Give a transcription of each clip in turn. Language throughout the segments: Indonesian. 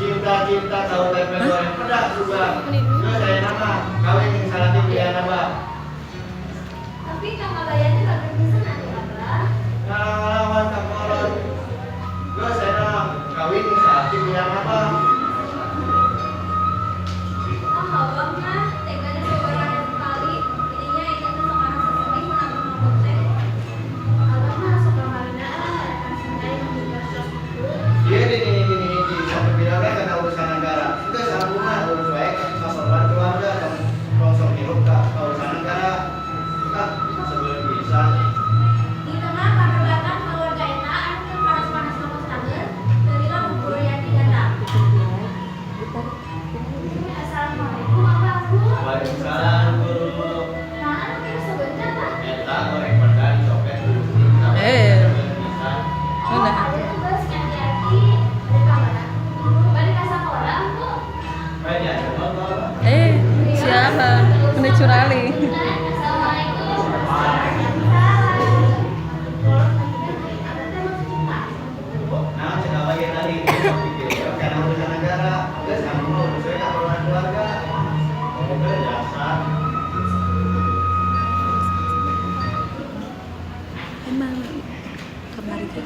Cinta-cinta tahu tempe goreng pedas juga. Juga saya nama kawin yang salah pilihan apa? Tapi kakak bayarnya gak bisa nanti abah. Ngalawan kaporon. Juga saya nama kawin yang salah pilihan apa? Abang mah teganya beberapa kali. Ininya itu tuh sama sesering menabung ngomong teh. Abang mah suka marinaan. Kasih juga sesuatu. Dia ini sampai bilangnya karena urusan negara. Juga sambungan urus baik keperluan keluarga dan kosong hidup urusan negara. Kita sebelum bisa. Di tengah perdebatan keluarga eta anu keur panas-panas ngomong tangan, belilah bubur yang digandang. Assalamualaikum Abah Bu. Waalaikumsalam guru. Nah, anu kira sebentar Pak. Eta goreng pedas copet dulu. Bisa. Oh, ada tugas hati-hati. Ada kabar. Balik ke sekolah Bu. Banyak nonton. Siapa? Udah curali. Assalamualaikum. Nah, cina bagian tadi karena urusan negara, udah sambung urus baik keperluan keluarga. Itu dasar. Emang kemarin itu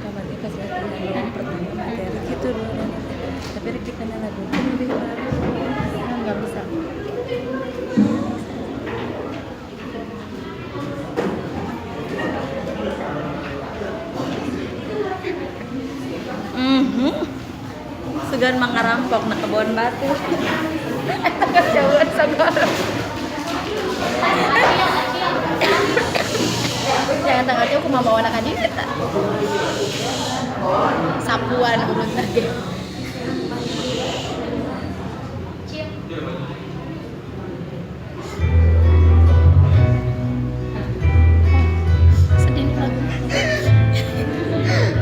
kabarnya pas latihan pertama materi gitu dulu. Tapi kita lagu kan lebih bagus. Nggak bisa. Segan mangarampok na kebon batu. Kejauhan sekarang. Jangan tengah aku mau bawa anak adik kita. Sapuan urut lagi. Sedih nih lagu.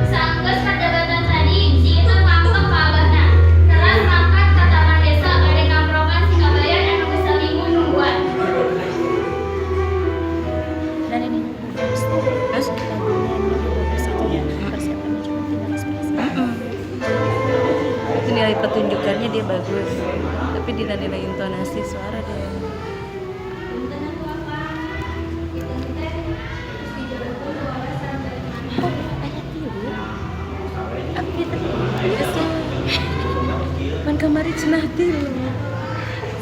Sanggeus perdebatan tadi, si itu ngambek ka abahna. Terus mangkat ka taman desa bade ngamprokan si kabayan anu geus saminggu nungguan. Dan ini terus lagunya ini bagus itu ya. Persiapannya cuma tinggal ekspresi. Itu nilai pertunjukannya dia bagus. Tapi nilai intonasi suara dia. Punten atuh Abah. Kita teh geus dijodohkeun ku Abah sareng dari mana. Ayat tilu. Apa kita? Yes. Man kamari cenah tilu.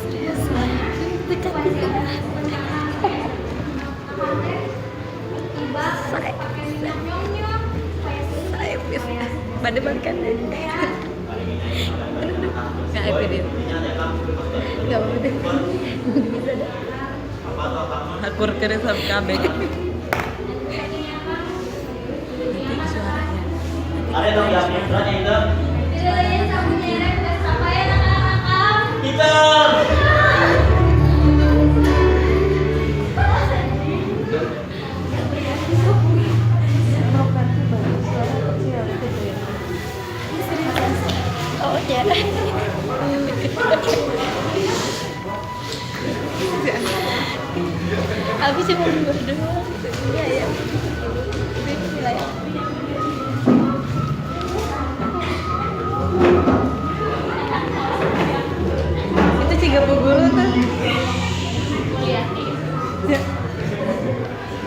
Serius lah. Dekat tilu. Tiba Saya nyong-nyong saya bisa. Pada makan deh. Nggak apa dia. Nggak apa deh. Bisa dah. Akur kere sama kabeh. Nanti suaranya. Ada dong yang mitranya itu. Bidadarian sabu nyerek geus sampai anak-anak. Kita. Oh ya. Habis cuma berdua doang. Iya ya. Bismillah ya. Itu ciga guru tuh.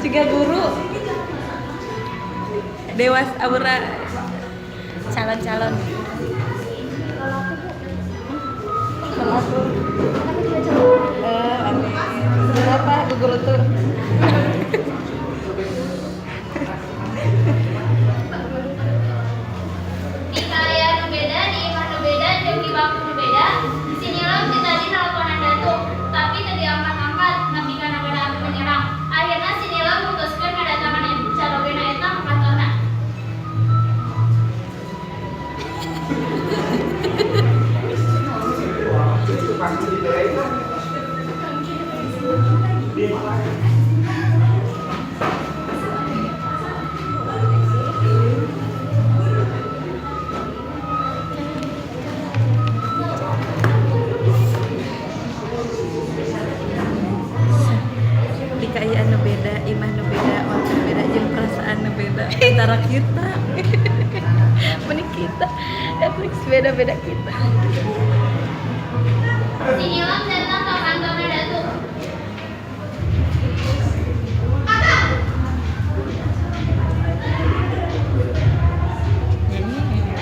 Ciga guru. Dewas abura calon-calon. Kalau aku berapa guru tuh? Di kaya nu beda, di imah nu beda, jeung di waktu nu beda. Di sini lo kita di nelponan datuk, tapi teu diangkat-angkat, nepi ka nagara anu menyerang. Akhirna si Nila mutuskeun ngadatangan carogena eta ka kantorna. beda-beda kita. Si Nilam datang ke kantornya Datuk.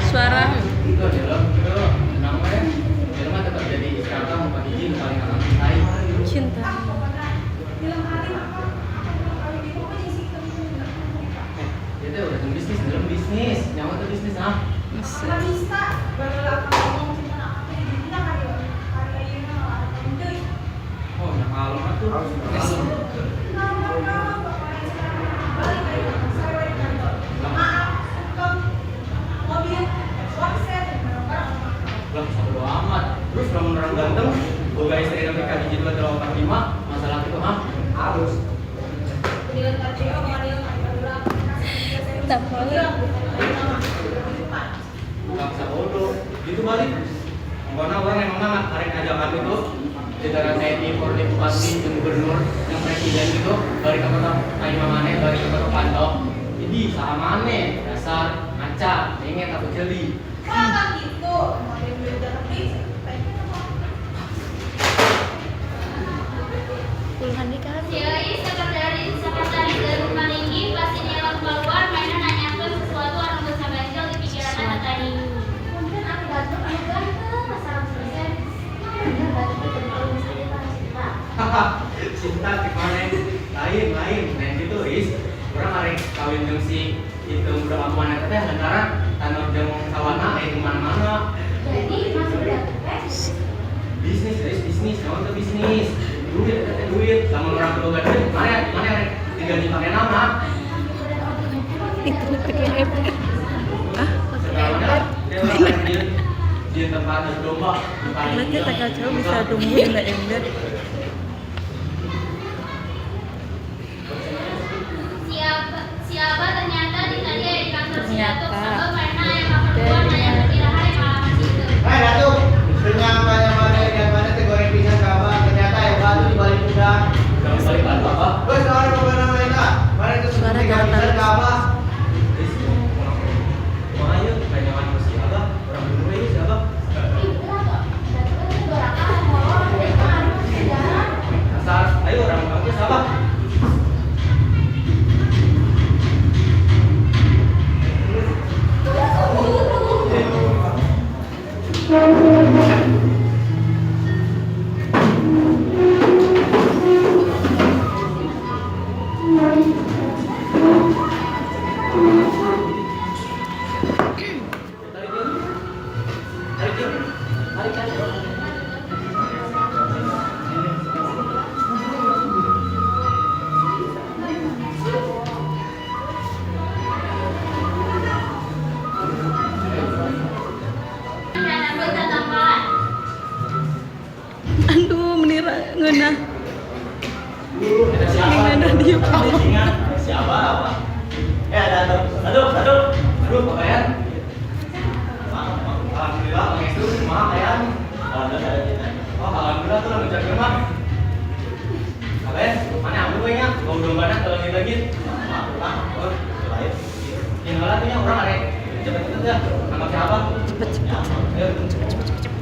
Suara Itu namanya Jelma tetap jadi sekarang mau pakai izin paling anak saya. cinta. Itu udah bisnis, belum bisnis, nyawa tuh bisnis ah. Oh, nah kalau tuh lah bodo amat. Terus kalau orang ganteng, boga istri tapi kaki jitu atau 45, masalah itu ah harus. Tak boleh. Nggak bisa bodoh. Gitu balik. Karena orang emang nama karek ajakan itu jajaran TNI, Polri, Bupati, yang gubernur, yang presiden itu balik ke kota Kaimamane, balik ke kota Pantau. Jadi sahamane dasar ngaca, inget aku jeli. Puluhan di kan. Si Eis sekretaris Datuk Maninggi pas si Nilam keluar mainan nanyakan sesuatu orang bisa ganjel di pikirannya katanya. Mungkin aku ganteng masalah selesai. Haha, cinta gimana? Lain, lain gitu is. Orang hari kawin jeung si itu udah amuan eta teh lantaran tanah jeung sawana kemana-mana. Jadi masuk Bisnis, guys, bisnis, naon tuh bisnis. Duit, sama orang kedua duit. Mana diganti pakai nama. Itu pakai FB. Ah, Sekarang dia di tempat domba. berarti tak kacau bisa tungguin lah ember. Siapa ternyata di tadi ada di kantor si Datuk Ternyata. sebab karena emang perempuan nanya berkira-kira yang pengalaman itu. Hai Datuk, ternyata yang mana dan mana tegoreng pisang kabar. Ternyata yang batu di balik udang. Di balik batu apa? Bos, orang apa namanya? Mana itu Suara tegoreng gatal. pisang kabar. Makanya banyakan mesti apa? Orang dulu ini siapa? Asal, ayo orang kampus siapa? Dan anggota tambahan. Aduh, menira ngeunah. Kita siapa? Ini ada di Ingat siapa apa? Aduh, Pak Bayan. Alhamdulillah, Bang Estu, maaf Bayan. Oh, alhamdulillah tuh lancar rumah. Pak Bayan, mana ambil banyak? Kau dombanya kalau lagi. Oh, lain. Yang lain tuh orang ada. Cepet-cepet ya. Nama siapa? Cepet-cepet. Ayo.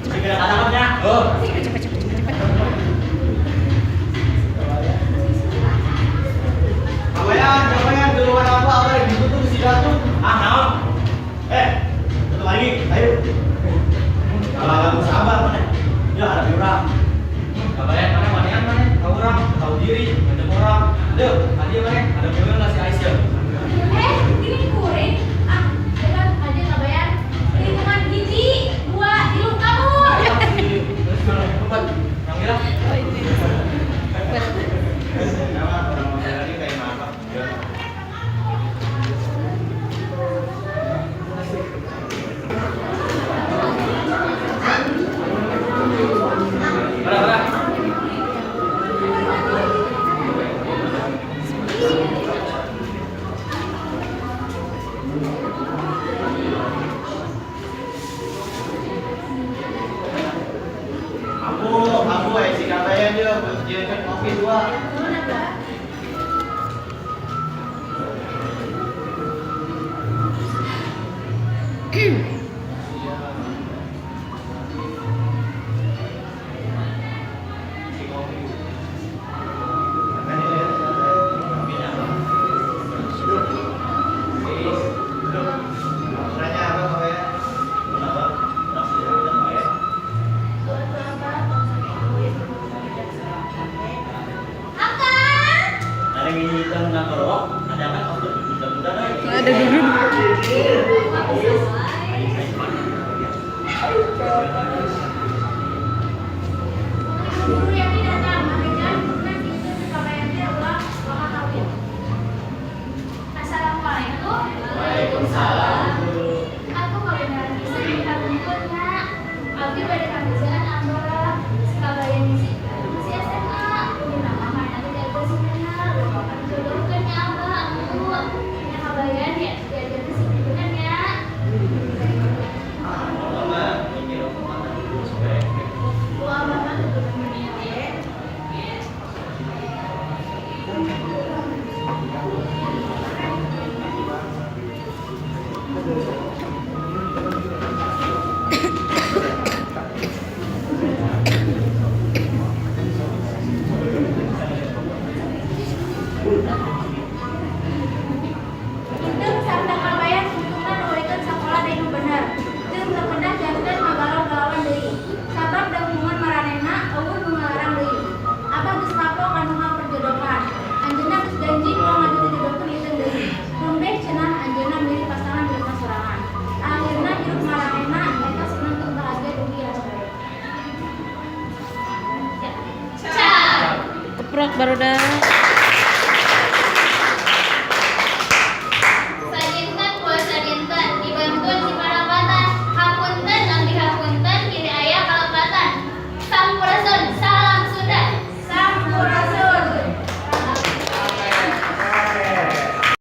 Segera kata-katanya. Oh. Kabayan, duluan apa? Udah gitu tuh si Datuk. Ah, naon? Satu lagi, ayo. Kalau kamu sabar mana? Ya ada orang. Kabayan mana? Tahu orang, tahu diri, macam orang. Ayo, tadi mana? Ada orang ngasih Aisyah. Ini kuring. Jangan aja nggak bayar. Ini cuma hiji, 2, 3 kamu. Terus mana? Tempat. Yang bilang. Oh, ini. Nama orang model ini kayak apa? Aku si Kabayan dia kan kopi 2. Kaprok baru dah.